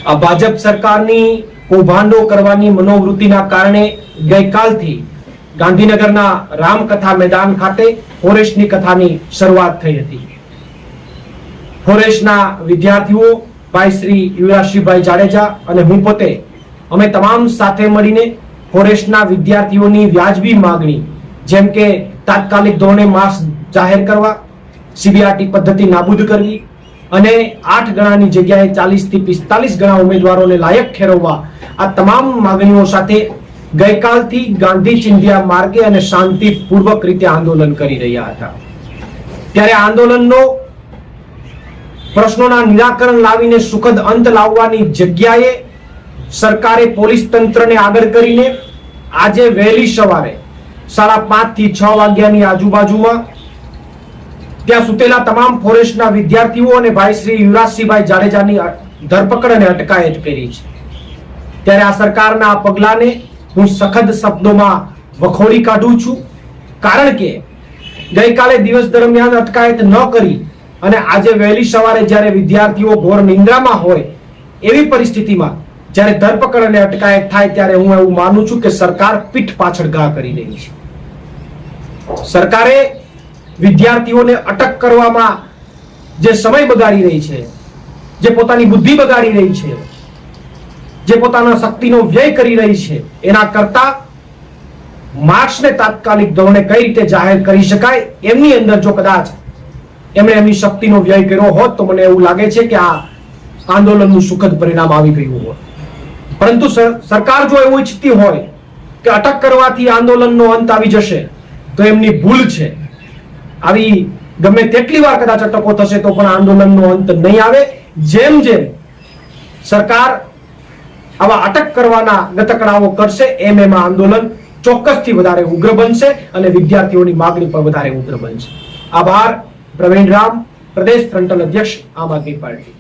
આ ભાજપ સરકારની કૌભાંડો કરવાની મનોવૃત્તિના કારણે ગઈકાલથી ગાંધીનગરના રામકથા મેદાન ખાતે ફોરેસ્ટની કથાની શરૂઆત થઈ હતી. ફોરેસ્ટના વિદ્યાર્થીઓ ભાઈ શ્રી યુવરાજસિંહભાઈ જાડેજા અને હું પોતે અમે તમામ સાથે મળીને ફોરેસ્ટના વિદ્યાર્થીઓની વ્યાજબી માંગણી જેમ કે તાત્કાલિક ધોરણે માસ જાહેર કરવા, સીબીઆરટી પદ્ધતિ નાબૂદ કરવી અને 8 ગણાની જગ્યાએ 40 થી 45 ગણા ઉમેદવારોને લાયક ઠેરવવા, આ તમામ માંગણીઓ સાથે ગઈકાલથી ગાંધી ચિંધ્યા માર્ગે અને શાંતિપૂર્વક રીતે આંદોલન કરી રહ્યા હતા. ત્યારે આંદોલનનો પ્રશ્નોના નિરાકરણ લાવીને સુખદ અંત લાવવાની જગ્યાએ સરકારે પોલીસ તંત્રને આગળ કરીને આજે વહેલી સવારે 5:30 થી 6 વાગ્યાની આજુબાજુમાં ત્યાં સુતેલા તમામ ફોરેસ્ટના વિદ્યાર્થીઓ અને ભાઈ શ્રી યુવરાજસિંહભાઈ જાડેજાની ધરપકડ અને અટકાયત કરી છે. ત્યારે આ સરકારના આ પગલાને હું સખત શબ્દોમાં વખોડી કાઢું છું, કારણ કે ગઈકાલે દિવસ દરમિયાન અટકાયત ન કરી અને આજે વહેલી સવારે જ્યારે વિદ્યાર્થીઓ ઘોર નિંદ્રામાં હોય એવી પરિસ્થિતિમાં જ્યારે ધરપકડ અને અટકાયત થાય ત્યારે હું એવું માનું છું કે સરકાર પીઠ પાછળ ઘા કરી રહી છે. સરકારે વિદ્યાર્થીઓને અટક કરવામાં જે સમય બગાડી રહી છે, જે પોતાની બુદ્ધિ બગાડી રહી છે, જે પોતાના શક્તિનો વ્યય કરી રહી છે, એના કરતા માર્ક્સને તાત્કાલિક ધોરણે કઈ રીતે જાહેર કરી શકાય એમની અંદર જો કદાચ એમણે એમની શક્તિનો વ્યય કર્યો હોત તો મને એવું લાગે છે કે આ આંદોલનનું સુખદ પરિણામ આવી ગયું હોત. પરંતુ સરકાર જો એવું ઈચ્છતી હોય કે અટક કરવાથી આંદોલનનો અંત આવી જશે તો એમની ભૂલ છે. આવી ગમે તેટલી વાર કદાચ અટકો થશે તો પણ આંદોલનનો અંત નહીં આવે. જેમ જેમ સરકાર આવા અટક કરવાના ગતકડાઓ કરશે એમ આંદોલન ચોક્કસથી વધારે ઉગ્ર બનશે અને વિદ્યાર્થીઓની માંગણી પણ વધારે ઉગ્ર બનશે. આભાર. પ્રવીણ રામ, પ્રદેશ ફ્રન્ટલ અધ્યક્ષ, આમ આદમી પાર્ટી.